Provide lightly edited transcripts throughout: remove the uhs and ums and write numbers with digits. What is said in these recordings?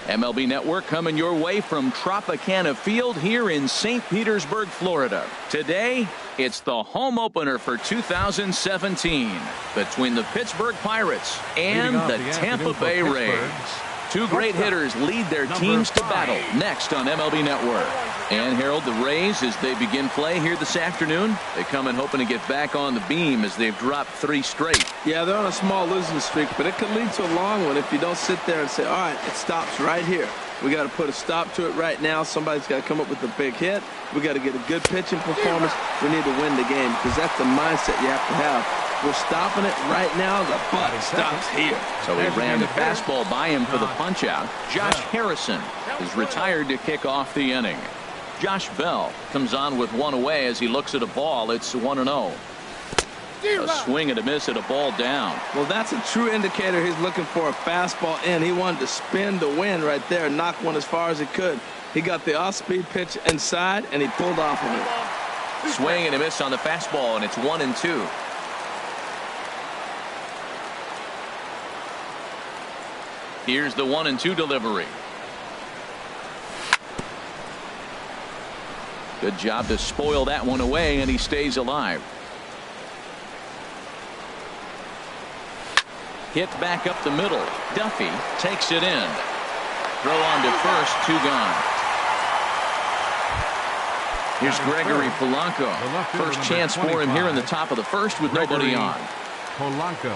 MLB Network coming your way from Tropicana Field here in St. Petersburg, Florida. Today, it's the home opener for 2017 between the Pittsburgh Pirates and the Tampa Bay Rays. Two great hitters lead their teams to battle next on MLB Network. And Harold, the Rays, as they begin play here this afternoon, they come in hoping to get back on the beam as they've dropped 3 straight. Yeah, they're on a small losing streak, but it could lead to a long one if you don't sit there and say, all right, it stops right here. We got to put a stop to it right now. Somebody's got to come up with a big hit. We got to get a good pitching performance. We need to win the game because that's the mindset you have to have. We're stopping it right now. The buck stops here. So he ran the fastball by him for the punch out. Josh Harrison is retired to kick off the inning. Josh Bell comes on with 1 away as he looks at a ball. It's 1-0. A swing and a miss at a ball down. Well, that's a true indicator he's looking for a fastball in. He wanted to spin the wind right there and knock one as far as he could. He got the off-speed pitch inside, and he pulled off of it. Swing and a miss on the fastball, and it's 1-2. Here's the 1-2 delivery. Good job to spoil that one away, and he stays alive. Hit back up the middle. Duffy takes it in. Throw on to first, 2 gone. Here's Gregory Polanco. First chance for him here in the top of the first with nobody on. Polanco.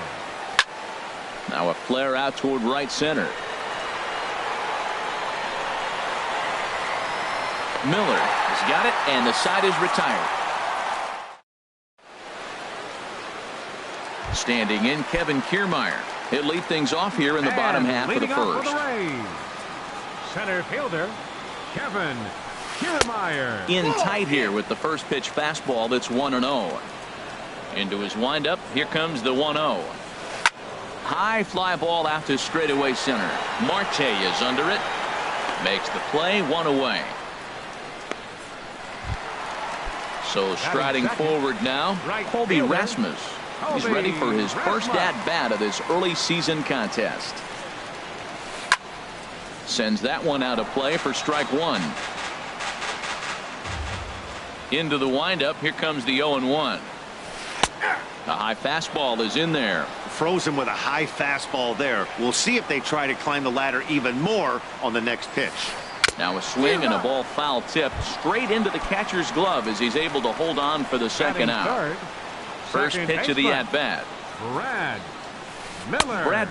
Now a flare out toward right center. Miller has got it, and the side is retired. Standing in, Kevin Kiermaier. He'll lead things off here in the bottom half of the first. Center fielder, Kevin Kiermaier. In tight here with the first pitch fastball that's 1-0. Into his windup, here comes the 1-0. High fly ball out to straightaway center. Marte is under it. Makes the play, 1 away. So striding forward now, Colby Rasmus. He's ready for his first at-bat of this early season contest. Sends that one out of play for strike 1. Into the windup, here comes the 0-1. A high fastball is in there. Frozen with a high fastball there. We'll see if they try to climb the ladder even more on the next pitch. Now a swing and a ball foul tip straight into the catcher's glove as he's able to hold on for the second out. First pitch of the at-bat. Brad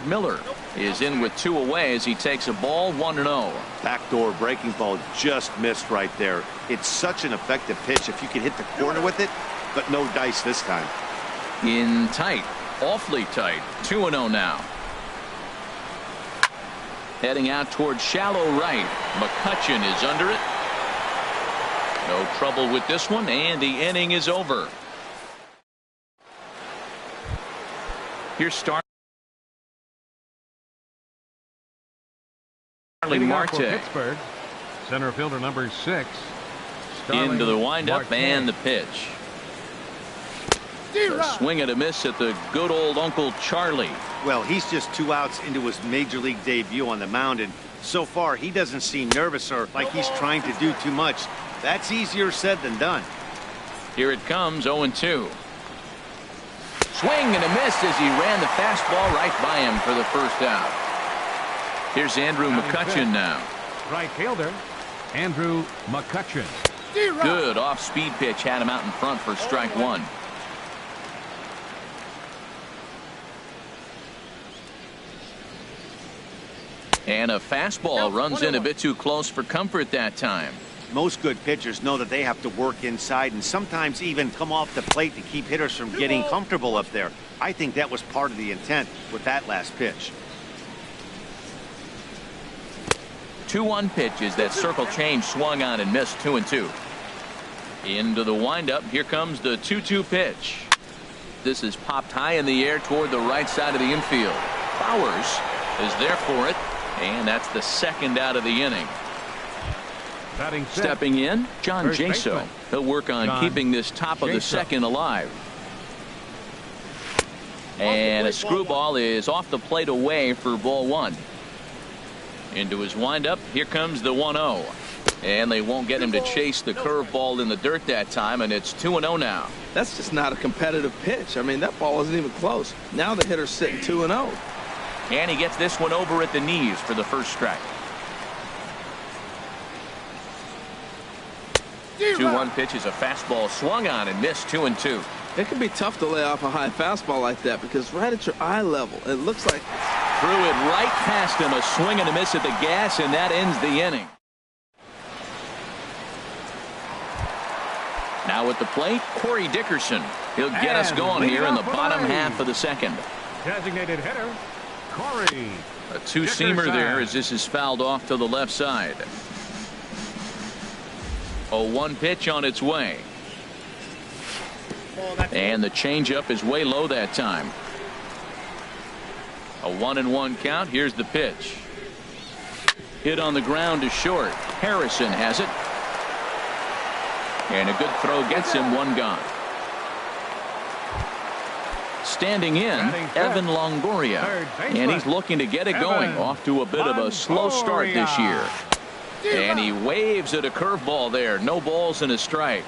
Miller is in with 2 away as he takes a ball, 1-0. Backdoor breaking ball just missed right there. It's such an effective pitch if you can hit the corner with it, but no dice this time. In tight, awfully tight, 2-0 now. Heading out towards shallow right. McCutchen is under it. No trouble with this one, and the inning is over. Here's Starling Marte. Pittsburgh, center fielder number 6. Into the windup and the pitch. A swing and a miss at the good old Uncle Charlie. Well, he's just 2 outs into his major league debut on the mound, and so far he doesn't seem nervous or like he's trying to do too much. That's easier said than done. Here it comes, 0-2. Swing and a miss as he ran the fastball right by him for the first out. Here's Andrew McCutchen now. Right fielder, Andrew McCutchen. Good off-speed pitch had him out in front for strike 1. And a fastball runs in a bit too close for comfort that time. Most good pitchers know that they have to work inside and sometimes even come off the plate to keep hitters from getting comfortable up there. I think that was part of the intent with that last pitch. 2-1 pitches. That circle change swung on and missed, 2-2. Into the windup. Here comes the 2-2 pitch. This is popped high in the air toward the right side of the infield. Bowers is there for it, and that's the second out of the inning. Stepping in, John Jaso. He'll work on keeping this top of the second alive. And a screwball is off the plate away for ball 1. Into his windup. Here comes the 1-0. And they won't get him to chase the curveball in the dirt that time, and it's 2-0 now. That's just not a competitive pitch. I mean, that ball wasn't even close. Now the hitter's sitting 2-0. And he gets this one over at the knees for the first strike. 2-1 pitch is a fastball swung on and missed. 2-2. It can be tough to lay off a high fastball like that because right at your eye level, it looks like... Threw it right past him, a swing and a miss at the gas, and that ends the inning. Now at the plate, Corey Dickerson. He'll get us going here in the bottom half of the second. Designated hitter, Corey. A two-seamer there as this is fouled off to the left side. 0-1 pitch on its way. And the changeup is way low that time. A 1-1 count. Here's the pitch. Hit on the ground to short. Harrison has it. And a good throw gets him one gone. Standing in, Evan Longoria. And he's looking to get it going. Off to a bit of a slow start this year. And he waves at a curveball there. No balls and a strike.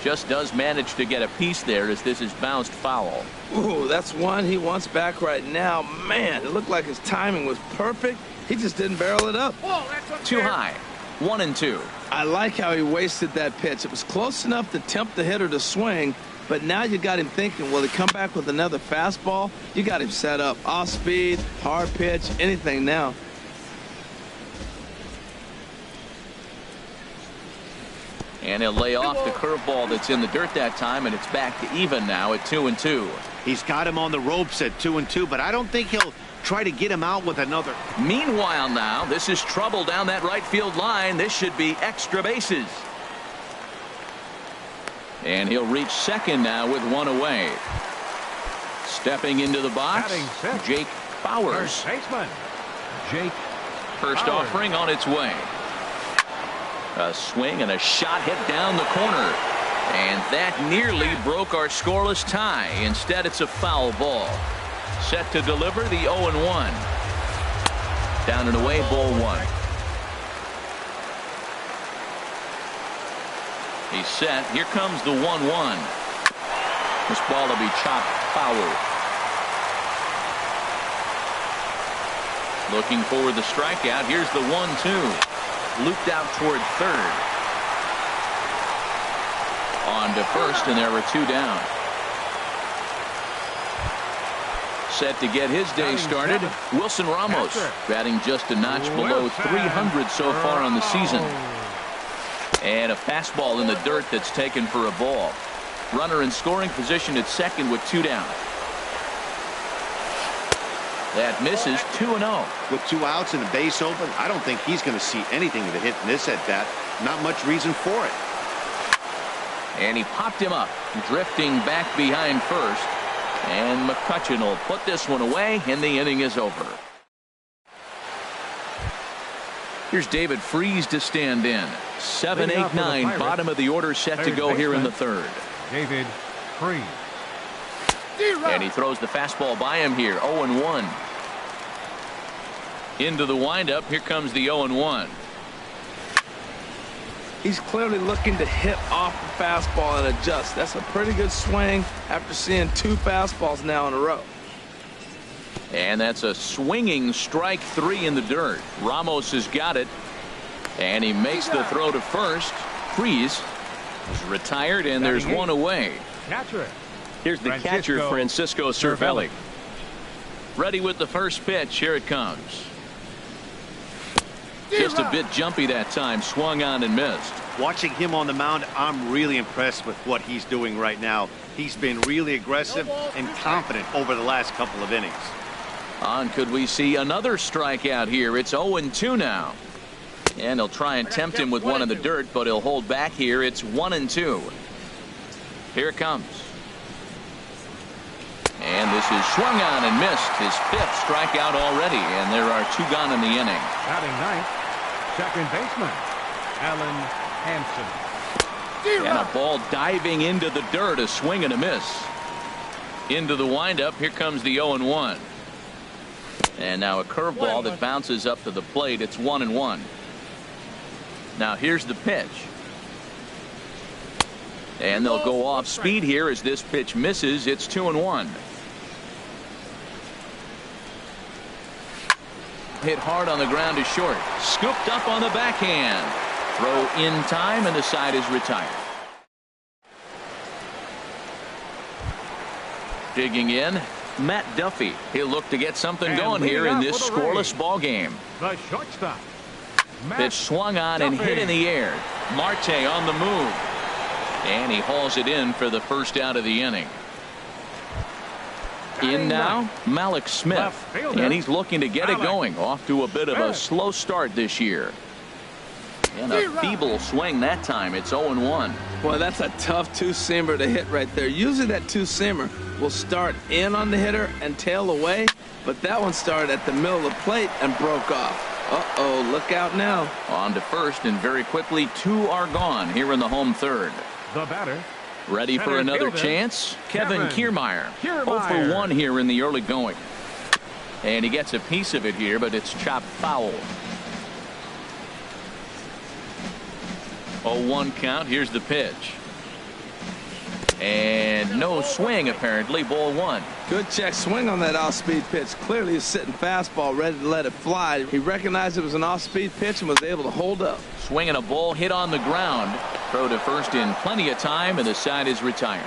Just does manage to get a piece there as this is bounced foul. Ooh, that's one he wants back right now. Man, it looked like his timing was perfect. He just didn't barrel it up. Too high. 1-2. I like how he wasted that pitch. It was close enough to tempt the hitter to swing, but now you got him thinking, will he come back with another fastball? You got him set up. Off speed, hard pitch, anything now. And he'll lay off the curveball that's in the dirt that time, and it's back to even now at 2-2. He's got him on the ropes at 2-2, but I don't think he'll try to get him out with another. Meanwhile now, this is trouble down that right field line. This should be extra bases. And he'll reach second now with one away. Stepping into the box, Jake Bowers. First baseman, Jake First Bowers. offering on its way. A swing and a shot hit down the corner. And that nearly broke our scoreless tie. Instead, it's a foul ball. Set to deliver the 0-1. Down and away, ball one. He's set. Here comes the 1-1. This ball will be chopped foul. Looking for the strikeout. Here's the 1-2. Looped out toward third. On to first, and there were two down. Set to get his day started, Wilson Ramos, batting just a notch below 300 so far on the season. And a fastball in the dirt that's taken for a ball. Runner in scoring position at second with two down. That misses. 2-0. With two outs and a base open, I don't think he's going to see anything of a hit in this at bat. Not much reason for it. And he popped him up, drifting back behind first. And McCutchen will put this one away, and the inning is over. Here's David Freese to stand in. 7, 8, 9, bottom of the order set to go here in the third. David Freese. And he throws the fastball by him here. 0-1. Into the windup. Here comes the 0-1. He's clearly looking to hit off the fastball and adjust. That's a pretty good swing after seeing two fastballs now in a row. And that's a swinging strike three in the dirt. Ramos has got it. And he makes the throw to first. Freese is retired, and there's one away. Catcher. Here's the catcher, Francisco Cervelli. Ready with the first pitch. Here it comes. Just a bit jumpy that time. Swung on and missed. Watching him on the mound, I'm really impressed with what he's doing right now. He's been really aggressive and confident over the last couple of innings. Could we see another strikeout here? It's 0-2 now. And he'll try and tempt him with one in the dirt, but he'll hold back here. It's 1-2. Here it comes. And this is swung on and missed. His fifth strikeout already, and there are two gone in the inning. Batting ninth, second baseman, Alan Hansen. And a ball diving into the dirt, a swing and a miss. Into the windup. Here comes the 0-1. And now a curveball that bounces up to the plate. It's 1-1. Now here's the pitch. And they'll go off speed here as this pitch misses. It's 2-1. Hit hard on the ground to short. Scooped up on the backhand. Throw in time, and the side is retired. Digging in, Matt Duffy. He'll look to get something going here in this scoreless ball game. The shortstop. Pitch swung on and hit in the air. Marte on the move. And he hauls it in for the first out of the inning. In now, Malik Smith. And he's looking to get it going. Off to a bit of a slow start this year. And a feeble swing that time. It's 0-1. Boy, that's a tough two-seamer to hit right there. Usually that two-seamer will start in on the hitter and tail away, but that one started at the middle of the plate and broke off. Uh-oh, look out now. On to first, and very quickly, 2 are gone here in the home third. The batter. Ready for another chance? Kevin Kiermaier. 0 for 1 here in the early going. And he gets a piece of it here, but it's chopped foul. 0-1 count. Here's the pitch. And no swing, apparently. Ball 1. Good check swing on that off-speed pitch. Clearly a sitting fastball ready to let it fly. He recognized it was an off-speed pitch and was able to hold up. Swinging a ball hit on the ground. Throw to first in plenty of time, and the side is retired.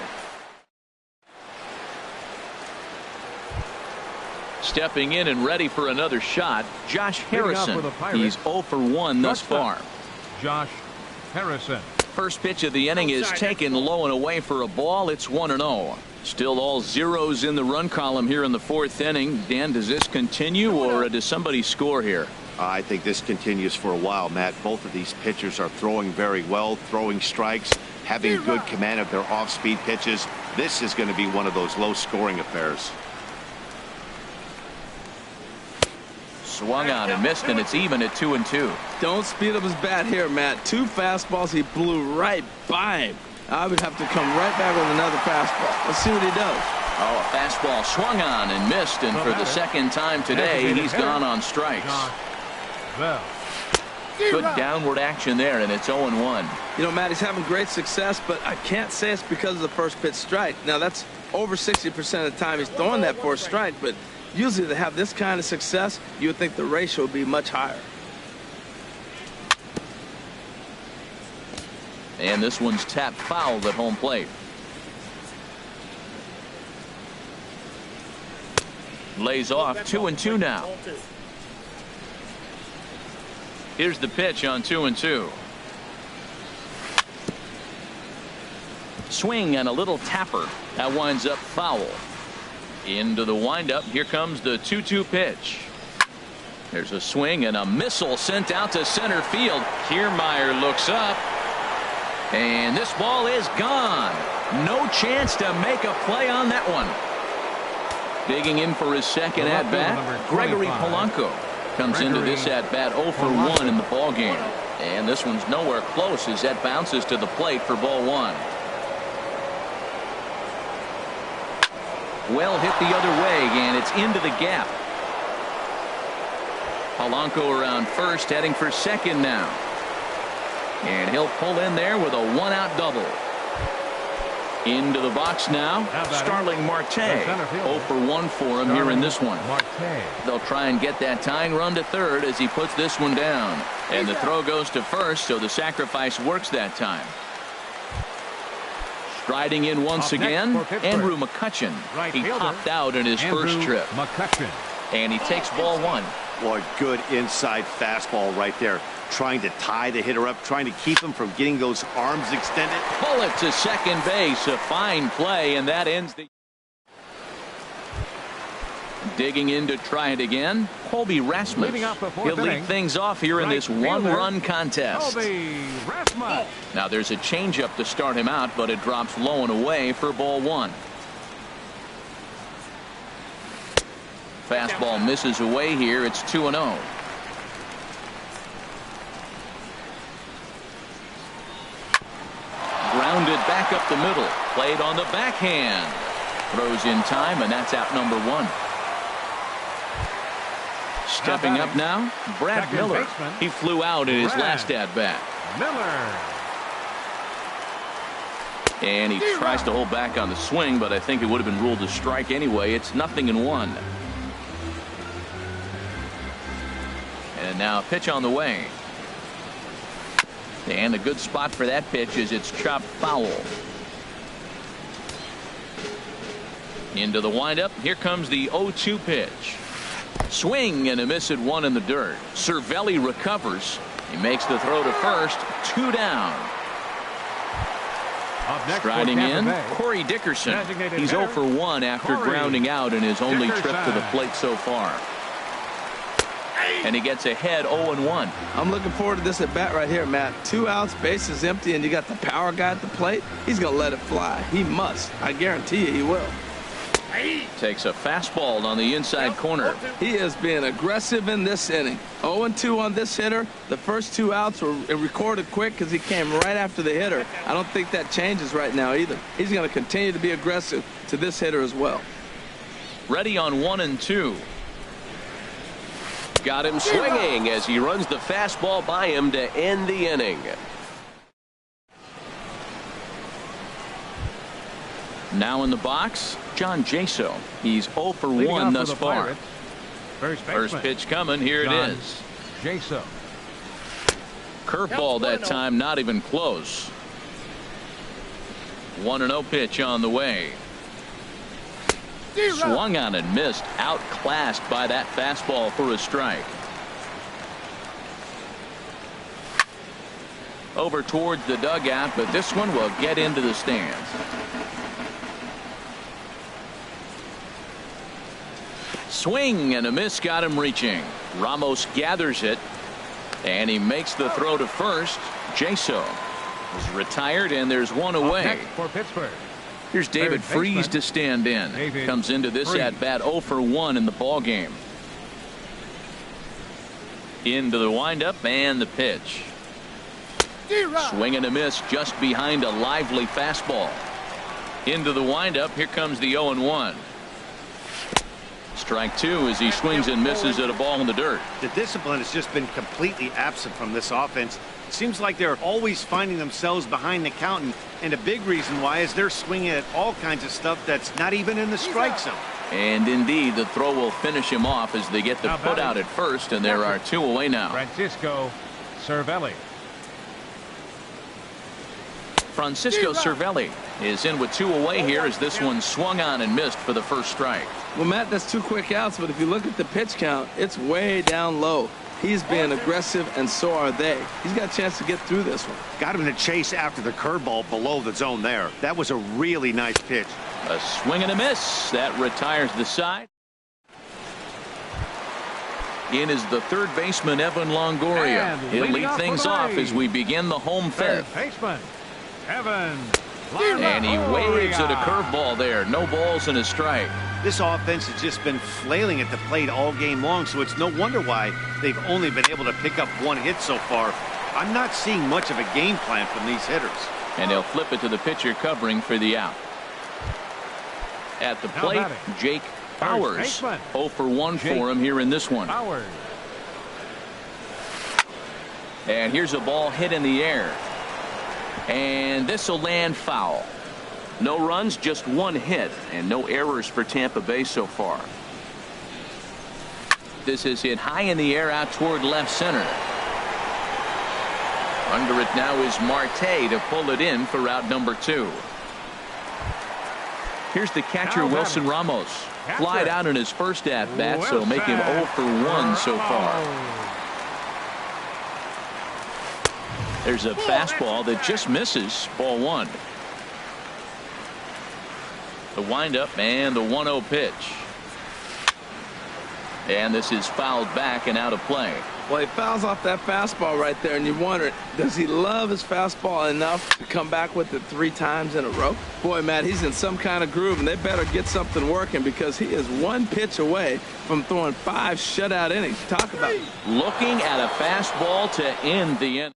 Stepping in and ready for another shot, Josh Harrison. He's 0 for 1 thus far. Josh Harrison. First pitch of the inning is taken low and away for a ball. It's 1-0. Still all zeros in the run column here in the 4th inning. Dan, does this continue, or does somebody score here? I think this continues for a while, Matt. Both of these pitchers are throwing very well, throwing strikes, having good command of their off-speed pitches. This is going to be one of those low-scoring affairs. Swung on and missed, and it's even at 2-2. Don't speed up his bat here, Matt. 2 fastballs, he blew right by him. I would have to come right back with another fastball. Let's see what he does. Oh, a fastball swung on and missed, and for the second time today, he's gone on strikes. Good downward action there, and it's 0-1. You know, Matt, he's having great success, but I can't say it's because of the first pitch strike. Now, that's over 60% of the time he's throwing that for a strike, but usually to have this kind of success, you would think the ratio would be much higher. And this one's tapped foul at home plate. Lays off. 2-2 now. Here's the pitch on 2-2. Swing and a little tapper. That winds up foul. Into the windup. Here comes the 2-2 pitch. There's a swing and a missile sent out to center field. Kiermaier looks up. And this ball is gone. No chance to make a play on that one. Digging in for his second at-bat, Gregory Polanco comes into this at-bat 0 for 1 in the ball game. And this one's nowhere close as that bounces to the plate for ball 1. Well hit the other way, and it's into the gap. Polanco around first, heading for second now. And he'll pull in there with a 1-out double. Into the box now, Starling Marte. 0 for 1 for him here in this one. They'll try and get that tying run to third as he puts this one down. And the throw goes to first, so the sacrifice works that time. Striding in once again, Andrew McCutchen. He popped out in his first trip. And he takes ball 1. Boy, good inside fastball right there. Trying to tie the hitter up, trying to keep him from getting those arms extended. Pull it to second base. A fine play, and that ends the... Digging in to try it again, Colby Rasmus. He'll lead things off here in this one-run contest. Now there's a changeup to start him out, but it drops low and away for ball 1. Fastball misses away here. It's 2-0. Grounded back up the middle. Played on the backhand. Throws in time, and that's out number 1. Stepping up now, Brad Second Miller. baseman. He flew out in his last at-bat. Miller. And he tries to hold back on the swing, but I think it would have been ruled a strike anyway. It's 0-1. And now a pitch on the way. And a good spot for that pitch is it's chopped foul. Into the windup. Here comes the 0-2 pitch. Swing and a miss at 1 in the dirt. Cervelli recovers. He makes the throw to first. 2 down. Up next Striding for in, Tampa Bay. Corey Dickerson. Designated He's 0 hitter, for 1 after Corey grounding out in his only trip to the Dickerson. plate so far. And he gets ahead 0-1. I'm looking forward to this at bat right here, Matt. 2 outs, bases empty, and you got the power guy at the plate. He's going to let it fly. He must. I guarantee you he will. Takes a fastball on the inside corner. He is being aggressive in this inning. 0-2 on this hitter. The first 2 outs were recorded quick because he came right after the hitter. I don't think that changes right now either. He's going to continue to be aggressive to this hitter as well. Ready on 1 and 2. Got him swinging as he runs the fastball by him to end the inning. Now in the box, John Jaso. He's 0 for Leading 1 off thus for the far. Pirates, First First pitch coming. Here John it is. Jaso. Curveball that time, not even close. 1-0 pitch on the way. Swung on and missed. Outclassed by that fastball for a strike. Over towards the dugout, but this one will get into the stands. Swing and a miss, got him reaching. Ramos gathers it, and he makes the throw to first. Jaso is retired, and there's 1 Up away. next for Pittsburgh. Here's David Third Freese baseman, to stand in. David Comes into this Freese. at bat 0 for 1 in the ball game. Into the windup and the pitch. Swing and a miss just behind a lively fastball. Into the windup. Here comes the 0-1. Strike 2 as he swings and misses at a ball in the dirt. The discipline has just been completely absent from this offense. It seems like they're always finding themselves behind the count, and a big reason why is they're swinging at all kinds of stuff that's not even in the strike zone. And indeed, the throw will finish him off as they get the Now put out batting. at first, and there are 2 away now. Francisco Cervelli. Francisco Cervelli is in with 2 away here as this one swung on and missed for the first strike. Well, Matt, that's 2 quick outs, but if you look at the pitch count, it's way down low. He's being aggressive, and so are they. He's got a chance to get through this one. Got him to chase after the curveball below the zone there. That was a really nice pitch. A swing and a miss. That retires the side. In is the third baseman, Evan Longoria. And He'll leading lead off third for the off Rays. as we begin the home Third fifth. baseman Evan. And he waves at a curveball there. No balls and a strike. This offense has just been flailing at the plate all game long, so it's no wonder why they've only been able to pick up 1 hit so far. I'm not seeing much of a game plan from these hitters. And he'll flip it to the pitcher covering for the out. At the Now plate, batting. Jake Bowers. baseman. 0 for 1 Jake for him here in this one. Bowers. And here's a ball hit in the air. And this will land foul. No runs, just 1 hit, and no errors for Tampa Bay so far. This is hit high in the air out toward left center. Under it now is Marte to pull it in for out number 2. Here's the catcher, Now Wilson batting. Ramos. Catcher. Flied out in his first at-bat, so make him 0 for 1 so far. There's a fastball that just misses. Ball 1. The windup and the 1-0 pitch. And this is fouled back and out of play. Well, he fouls off that fastball right there, and you wonder, does he love his fastball enough to come back with it 3 times in a row? Boy, Matt, he's in some kind of groove, and they better get something working because he is 1 pitch away from throwing 5 shutout innings. Talk about it. Looking at a fastball to end the end.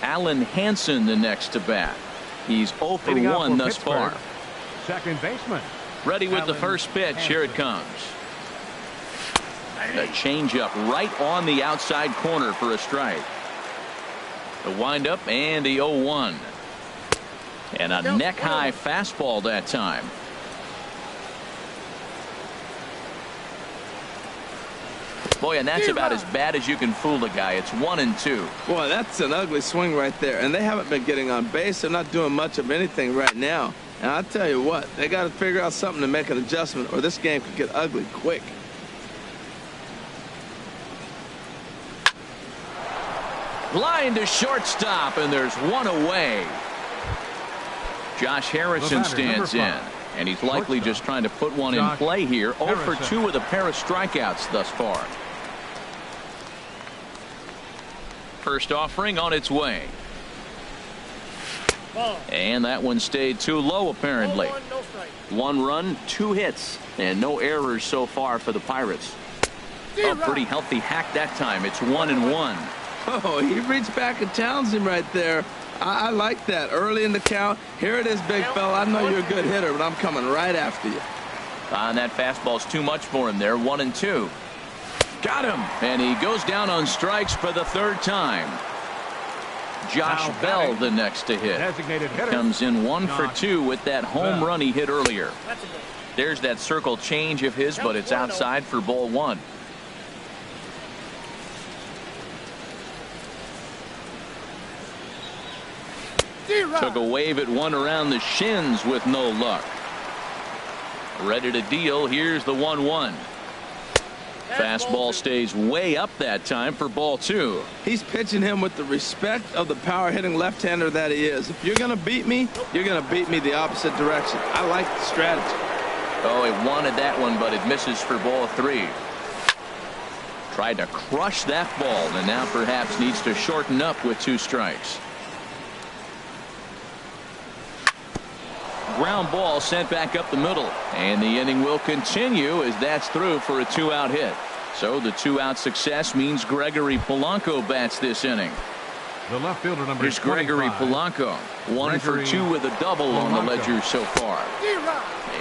Alan Hansen the next to bat. He's 0 for Leading off 1 for thus Pittsburgh, far. second baseman. Ready with the Alan first pitch. Here it Hansen. comes. A changeup right on the outside corner for a strike. The windup and the 0-1. And a neck-high fastball that time. Boy, and that's about as bad as you can fool a guy. It's 1-2. Boy, that's an ugly swing right there. And they haven't been getting on base. They're not doing much of anything right now. And I'll tell you what, they got to figure out something to make an adjustment, or this game could get ugly quick. Line to shortstop, and there's one away. Josh Harrison stands in, and he's likely just trying to put one in play here. 0 for 2 with a pair of strikeouts thus far. First offering on its way. And that one stayed too low, apparently. 1 run, 2 hits, and no errors so far for the Pirates. A pretty healthy hack that time. It's 1-1. Oh, he reached back and challenged him right there. I like that. Early in the count. Here it is, big fella. I know you're a good hitter, but I'm coming right after you. And that fastball's too much for him there. 1-2. Got him. And he goes down on strikes for the 3rd time. Josh Bell the next to hit. Designated hitter. Comes in 1 for 2 with that home run he hit earlier. There's that circle change of his, but it's outside for ball 1. Took a wave at one around the shins with no luck. Ready to deal. Here's the 1-1. Fastball stays way up that time for ball 2. He's pitching him with the respect of the power-hitting left-hander that he is. If you're going to beat me, you're going to beat me the opposite direction. I like the strategy. Oh, he wanted that one, but it misses for ball 3. Tried to crush that ball, and now perhaps needs to shorten up with 2 strikes. Ground ball sent back up the middle, and the inning will continue as that's through for a 2-out hit. So the 2-out success means Gregory Polanco bats this inning. The left fielder number Here's Gregory 25. Polanco. 1 for 2 with a double on the ledger so far.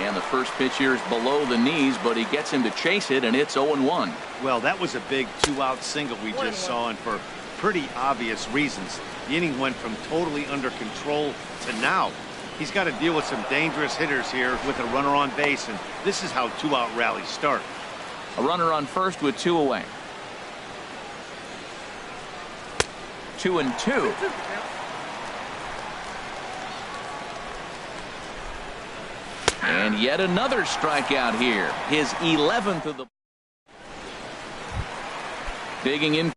And the first pitch here is below the knees, but he gets him to chase it, and it's 0-1. Well, that was a big 2-out single we just saw, and for pretty obvious reasons. The inning went from totally under control to now. He's got to deal with some dangerous hitters here with a runner on base, and this is how 2-out rallies start. A runner on first with 2 away. 2-2. And yet another strikeout here. His 11th of the. Digging in.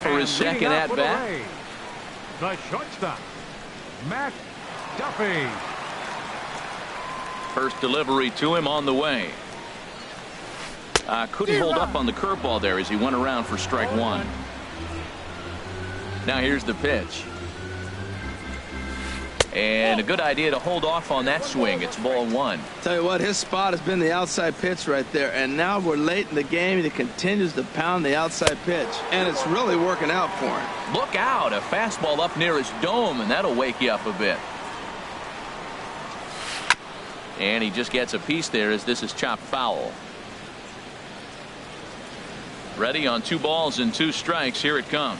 For his second at bat. The shortstop, Matt Duffy. First delivery to him on the way. Couldn't hold up on the curveball there as he went around for strike 1. Now here's the pitch. And a good idea to hold off on that swing. It's ball 1. Tell you what, his spot has been the outside pitch right there, and now we're late in the game and he continues to pound the outside pitch, and it's really working out for him. Look out, a fastball up near his dome, and that'll wake you up a bit. And he just gets a piece there as this is chopped foul. Ready on 2 balls and 2 strikes. Here it comes.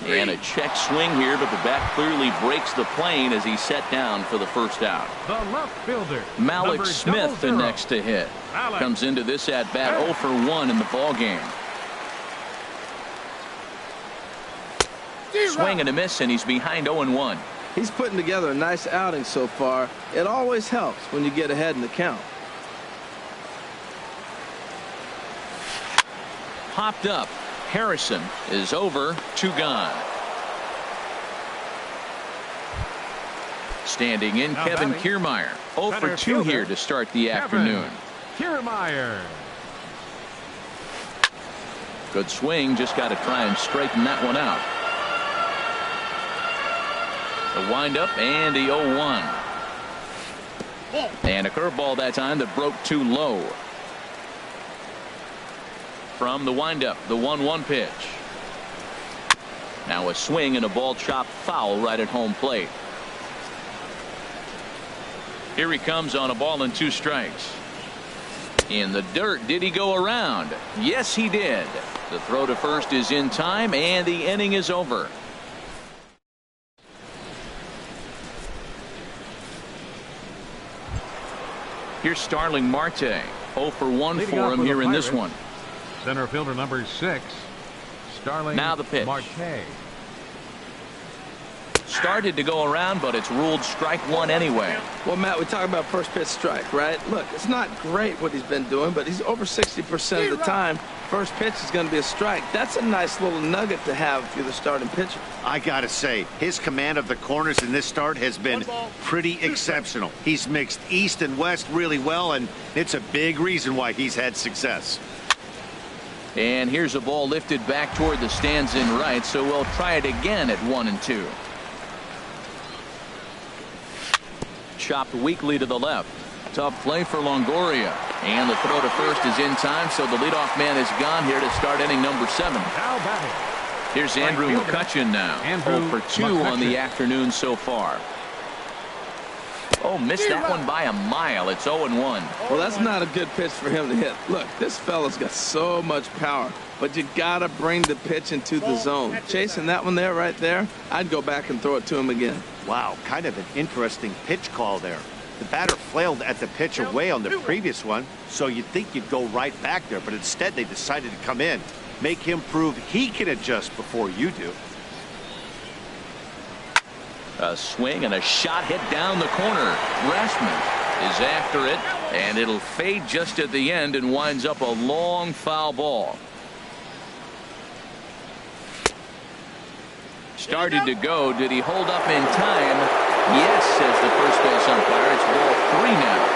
And a check swing here, but the bat clearly breaks the plane as he's set down for the first out. The left fielder, Malik Smith the 00. next to hit. Alex. Comes into this at bat 0 for 1 in the ball game. Swing and a miss, and he's behind 0-1. He's putting together a nice outing so far. It always helps when you get ahead in the count. Popped up. Harrison is over, 2 gone. Standing in, Now Kevin batting, Kiermaier. 0 for center 2 here fielder, to start the Kevin afternoon. Kiermaier. Good swing, just got to try and straighten that one out. The windup and the 0-1. And a curveball that time that broke too low. From the windup, the 1-1 pitch. Now a swing and a ball chopped foul right at home plate. Here he comes on a ball and 2 strikes. In the dirt, did he go around? Yes, he did. The throw to first is in time, and the inning is over. Here's Starling Marte. 0 for 1 Leading for off him for the here in this Pirates, one. Center fielder number 6, Starling Now the pitch. Marte. Started to go around, but it's ruled strike 1 anyway. Well, Matt, we talk about first pitch strike, right? Look, it's not great what he's been doing, but he's over 60% of the time. First pitch is going to be a strike. That's a nice little nugget to have if you're the starting pitcher. I gotta say, his command of the corners in this start has been pretty exceptional. He's mixed east and west really well, and it's a big reason why he's had success. And here's a ball lifted back toward the stands in right, so we'll try it again at 1-2. Chopped weakly to the left. Tough play for Longoria. And the throw to first is in time, so the leadoff man is gone here to start inning number 7. Now batting. Here's Andrew McCutchen now. Andrew 0 for 2 on the McCutchen. afternoon so far. Oh, missed that one by a mile. It's 0-1. Well, that's not a good pitch for him to hit. Look, this fella's got so much power, but you got to bring the pitch into the zone. Chasing that one there, right there, I'd go back and throw it to him again. Wow, kind of an interesting pitch call there. The batter flailed at the pitch away on the previous one, so you'd think you'd go right back there, but instead they decided to come in, make him prove he can adjust before you do. A swing and a shot hit down the corner. Rasmus is after it, and it'll fade just at the end and winds up a long foul ball. Started to go. Did he hold up in time? Yes, says the first base umpire. It's ball 3 now.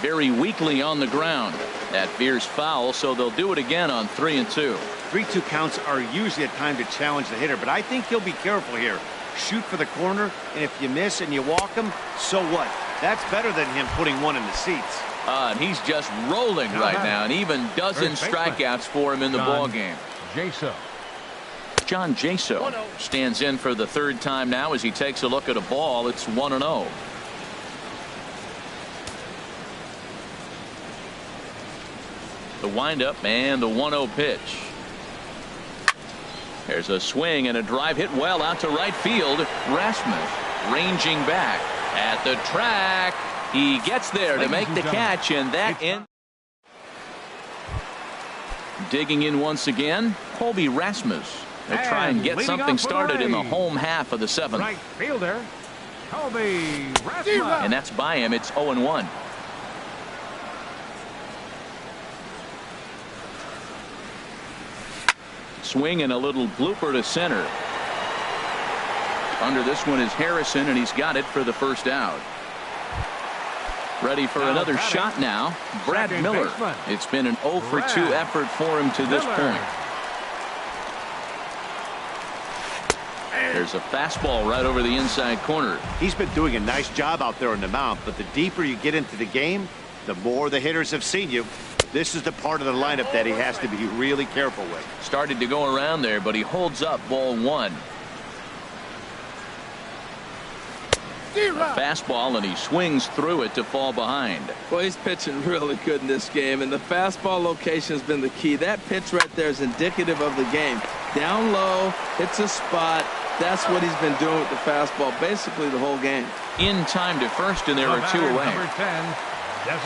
Very weakly on the ground. That veers foul, so they'll do it again on 3-2. 3-2 counts are usually a time to challenge the hitter, but I think he'll be careful here. Shoot for the corner, and if you miss and you walk him, so what? That's better than him putting one in the seats. And he's just rolling right now, and even dozen strikeouts for him in the ball game. John Jaso stands in for the 3rd time now as he takes a look at a ball. It's 1-0. The windup and the 1-0 pitch. There's a swing and a drive hit well out to right field. Rasmus ranging back at the track. He gets there to make the catch, and that in. Digging in once again, Colby Rasmus. They try and get something started in the home half of the 7th. Right fielder, Colby Rasmus. And that's by him. It's 0-1. Swing and a little blooper to center. Under this one is Harrison, and he's got it for the first out. Ready for another shot now. Brad Miller. It's been an 0 for 2 effort for him to this point. There's a fastball right over the inside corner. He's been doing a nice job out there on the mound, but the deeper you get into the game, the more the hitters have seen you. This is the part of the lineup that he has to be really careful with. Started to go around there, but he holds up ball 1. A fastball, and he swings through it to fall behind. Well, he's pitching really good in this game, and the fastball location has been the key. That pitch right there is indicative of the game. Down low, hits a spot. That's what he's been doing with the fastball basically the whole game. In time to first, and there are 2 away. Number 10,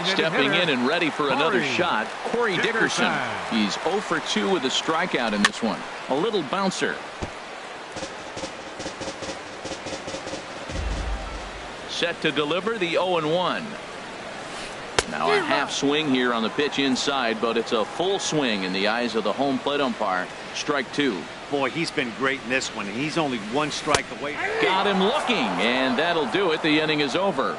Stepping in and ready for another shot, Corey Dickerson. He's 0 for 2 with a strikeout in this one. A little bouncer. Set to deliver the 0-1. Now a half swing here on the pitch inside, but it's a full swing in the eyes of the home plate umpire. Strike 2. Boy, he's been great in this one. He's only 1 strike away. Got him looking, and that'll do it. The inning is over.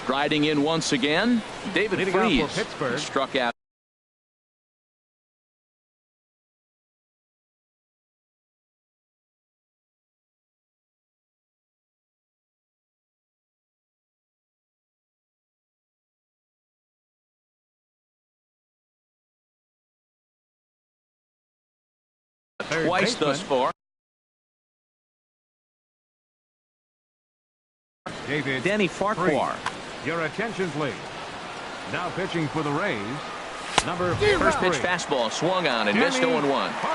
Striding in once again, David Freese struck out. Twice thus far. Danny Farquhar. Your attention, please. Now pitching for the Rays, number 3. First pitch fastball swung on and missed 0-1.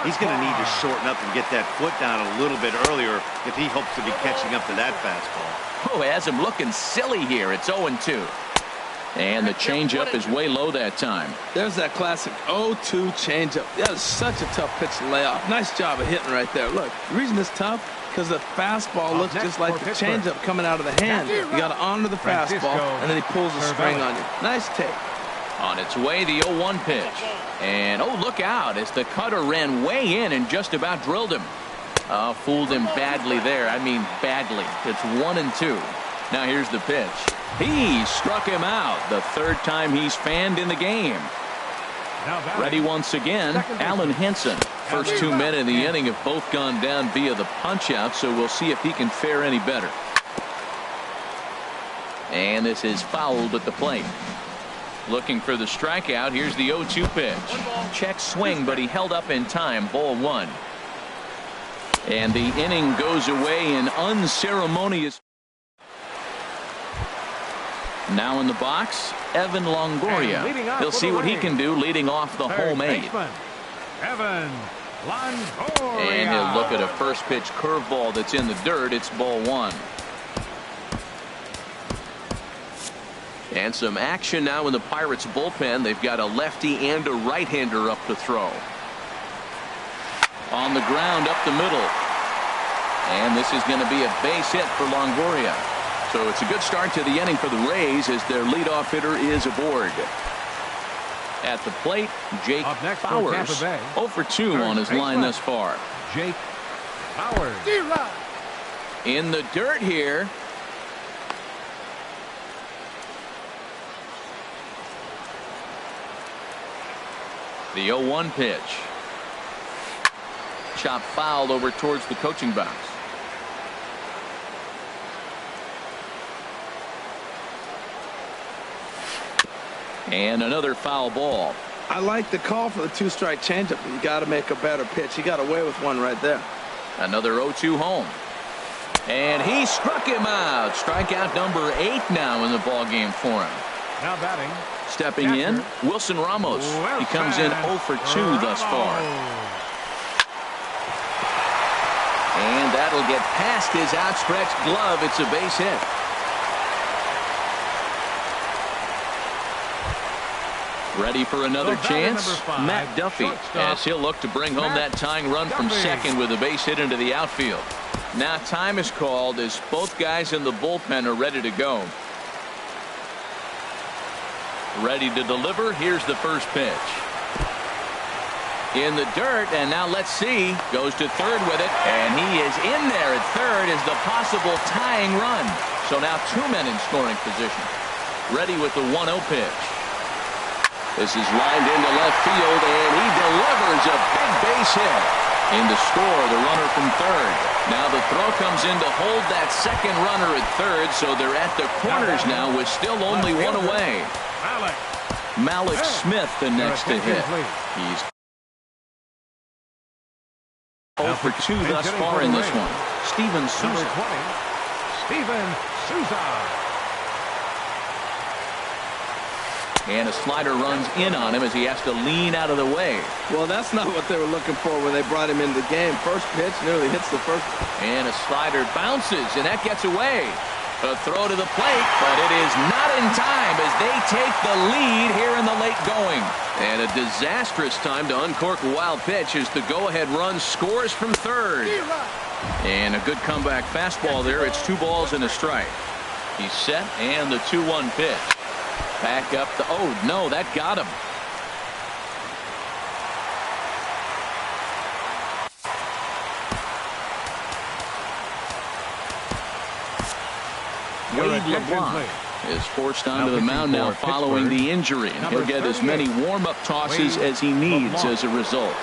He's going to need to shorten up and get that foot down a little bit earlier if he hopes to be catching up to that fastball. Oh, has him looking silly here. It's 0-2. And the changeup is way low that time. There's that classic 0-2 changeup. That is such a tough pitch to lay off. Nice job of hitting right there. Look, the reason it's tough because the fastball looks just like the changeup coming out of the hand. You got to honor the fastball, and then he pulls the string on you. Nice take. On its way, the 0-1 pitch. And, oh, look out as the cutter ran way in and just about drilled him. Fooled him badly there. I mean badly. It's 1-2. Now here's the pitch. He struck him out. The 3rd time he's fanned in the game. Ready once again, Alan Henson. First 2 men in the inning have both gone down via the punch-out, so we'll see if he can fare any better. And this is fouled at the plate. Looking for the strikeout. Here's the 0-2 pitch. Check swing, but he held up in time. Ball 1. And the inning goes away in unceremonious. Now in the box, Evan Longoria. He'll see what he can do leading off the home 8. Evan Longoria. And he'll look at a first pitch curveball that's in the dirt. It's ball 1. And some action now in the Pirates bullpen. They've got a lefty and a right-hander up to throw. On the ground up the middle. And this is going to be a base hit for Longoria. So it's a good start to the inning for the Rays as their leadoff hitter is aboard. At the plate, Jake Bowers. 0 for 2 on his line thus far. Jake Bowers. In the dirt here. The 0-1 pitch. Chop foul over towards the coaching box. And another foul ball. I like the call for the 2-strike changeup, but you got to make a better pitch. He got away with one right there. Another 0-2 home. And he struck him out. Strikeout number 8 now in the ball game for him. Now batting. Stepping in, Wilson Ramos. He comes in 0 for 2 thus far. And that'll get past his outstretched glove. It's a base hit. Ready for another chance? Matt Duffy, as he'll look to bring home that tying run from second with a base hit into the outfield. Now time is called as both guys in the bullpen are ready to go. Ready to deliver. Here's the first pitch. In the dirt, and now let's see. Goes to third with it, and he is in there at third as the possible tying run. So now 2 men in scoring position. Ready with the 1-0 pitch. This is lined into left field, and he delivers a big base hit. In to score, the runner from third. Now the throw comes in to hold that second runner at third, so they're at the corners now with still only 1 away. Malik Smith the next to hit. He's 0 for 2 thus far in this one. Steven Souza. And a slider runs in on him as he has to lean out of the way. Well, that's not what they were looking for when they brought him into the game. First pitch nearly hits the first. And a slider bounces, and that gets away. A throw to the plate, but it is not in time as they take the lead here in the late going. And a disastrous time to uncork a wild pitch as the go-ahead run scores from third. And a good comeback fastball there. It's 2 balls and a strike. He's set, and the 2-1 pitch. Back up the, oh no, that got him. Wade LeBlanc is forced onto the mound now following the injury, and he'll get as many warm-up tosses as he needs as a result.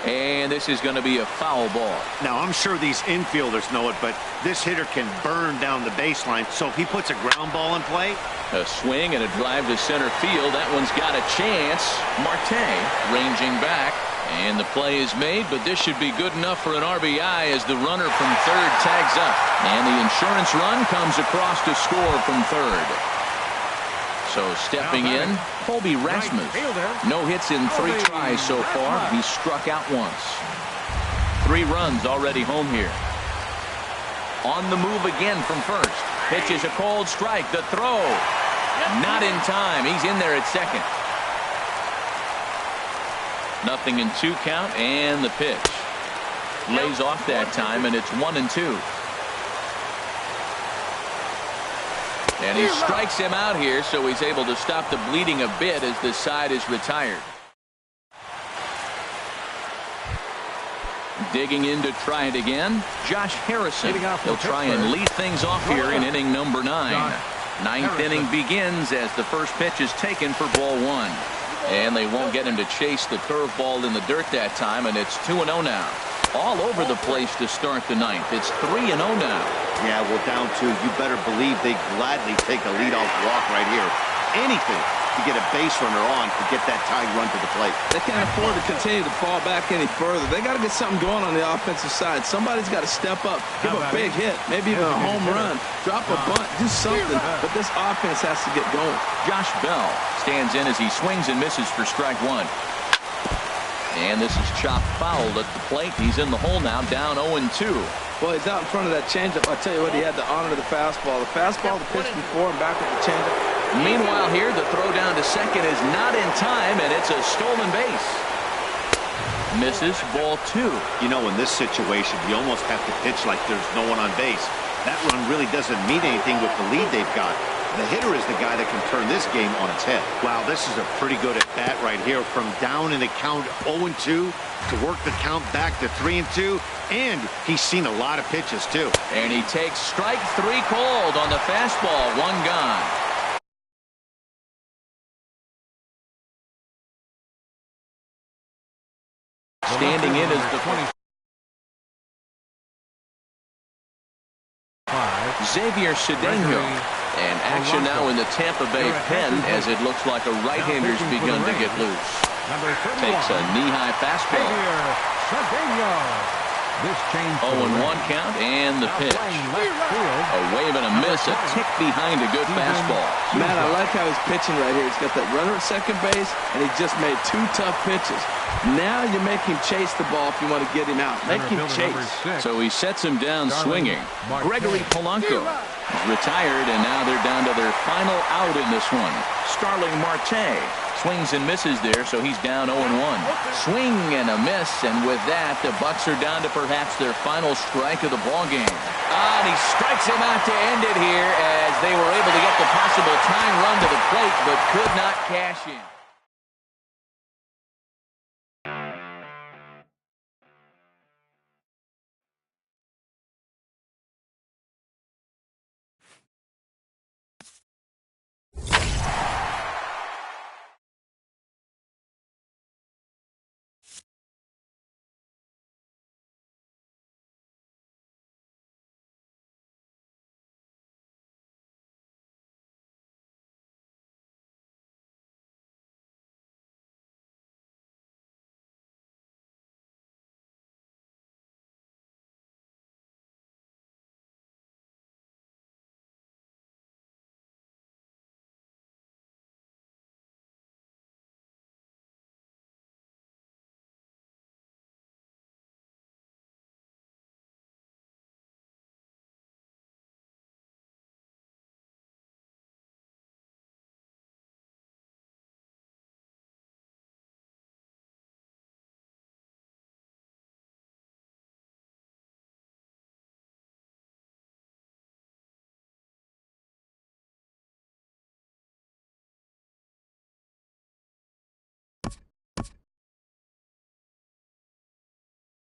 And this is going to be a foul ball. Now, I'm sure these infielders know it, but this hitter can burn down the baseline. So if he puts a ground ball in play. A swing and a drive to center field. That one's got a chance. Marte ranging back. And the play is made, but this should be good enough for an RBI as the runner from third tags up. And the insurance run comes across to score from third. So stepping in, Colby Rasmus. No hits in 3 tries so far. He struck out once. 3 runs already home here. On the move again from first. Pitches a cold strike. The throw. Not in time. He's in there at second. Nothing in 2 count, and the pitch. Lays off that time, and it's 1-2. And he strikes him out here, so he's able to stop the bleeding a bit as this side is retired. Digging in to try it again, Josh Harrison. He'll try and lead things off here in inning number 9. 9th inning begins as the first pitch is taken for ball 1. And they won't get him to chase the curveball in the dirt that time, and it's 2-0 now. All over the place to start the 9th. It's 3-0 now. Yeah, well, down 2. You better believe they gladly take a leadoff walk right here. Anything to get a base runner on to get that tying run to the plate. They can't afford to continue to fall back any further. They got to get something going on the offensive side. Somebody's got to step up, give a big hit, maybe even a home run, drop a bunt, do something. But this offense has to get going. Josh Bell stands in as he swings and misses for strike 1. And this is chopped foul at the plate. He's in the hole now, down 0-2. Well, he's out in front of that changeup. I tell you what, he had to honor the fastball. The fastball, the pitch before, and back with the changeup. Meanwhile here, the throw down to second is not in time, and it's a stolen base. Misses, ball 2. You know, in this situation, you almost have to pitch like there's no one on base. That run really doesn't mean anything with the lead they've got. The hitter is the guy that can turn this game on its head. Wow, this is a pretty good at-bat right here. From down in the count 0-2 to work the count back to 3-2. And he's seen a lot of pitches, too. And he takes strike 3 called on the fastball. 1 gone. Standing in as the 25. Xavier Cedeno. And action now in the Tampa Bay pen as it looks like a right-hander's begun to get loose. Takes a knee-high fastball. 0-1 count and the pitch. A wave and a miss, a tick behind a good fastball. Man, I like how he's pitching right here. He's got that runner at second base, and he just made 2 tough pitches. Now you make him chase the ball if you want to get him out. Make him chase. So he sets him down swinging. Gregory Polanco retired, and now they're down to their final out in this one. Starling Marte swings and misses there, so he's down 0-1. Swing and a miss, and with that, the Bucks are down to perhaps their final strike of the ballgame. And he strikes him out to end it here as they were able to get the possible tying run to the plate, but could not cash in.